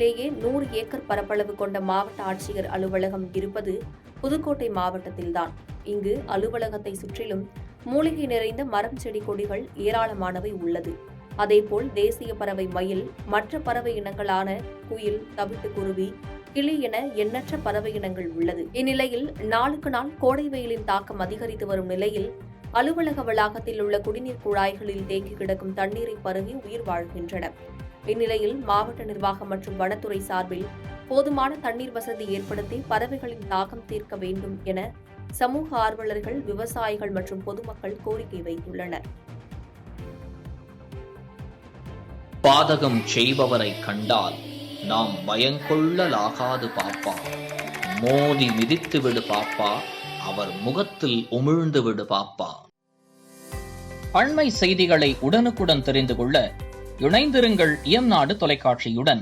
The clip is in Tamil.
உலகிலேயே 100 ஏக்கர் பரப்பளவு கொண்ட மாவட்ட ஆட்சியர் அலுவலகம் இருப்பது புதுக்கோட்டை மாவட்டத்தில்தான். இங்கு அலுவலகத்தை சுற்றிலும் மூலிகை நிறைந்த மரம், செடி, கொடிகள் ஏராளமானவை உள்ளது. அதேபோல் தேசிய பறவை மயில், மற்ற பறவை இனங்களான குயில், தவிட்டுக்குருவி, கிளி என எண்ணற்ற பறவை இனங்கள் உள்ளது. இந்நிலையில் நாளுக்கு நாள் கோடை வெயிலின் தாக்கம் அதிகரித்து வரும் நிலையில் அலுவலக வளாகத்தில் உள்ள குடிநீர் குழாய்களில் தேங்கி கிடக்கும் தண்ணீரை பருகி உயிர் வாழ்கின்றன. இந்நிலையில் மாவட்ட நிர்வாகம் மற்றும் வனத்துறை சார்பில் போதுமான தண்ணீர் வசதி ஏற்படுத்தி பறவைகளின் தாகம் தீர்க்க வேண்டும் என சமூக ஆர்வலர்கள், விவசாயிகள் மற்றும் பொதுமக்கள் கோரிக்கை வைத்துள்ளனர். பாதகம் செய்பவரை கண்டால் நாம் பயங்கொள்ளலாகாது பாப்பா, மோதி மிதித்து விடு பாப்பா, அவர் முகத்தில் உமிழ்ந்து விடு பாப்பா. அண்மை செய்திகளை உடனுக்குடன் தெரிந்து கொள்ள இணைந்திருங்கள் இயம்நாடு தொலைக்காட்சியுடன்.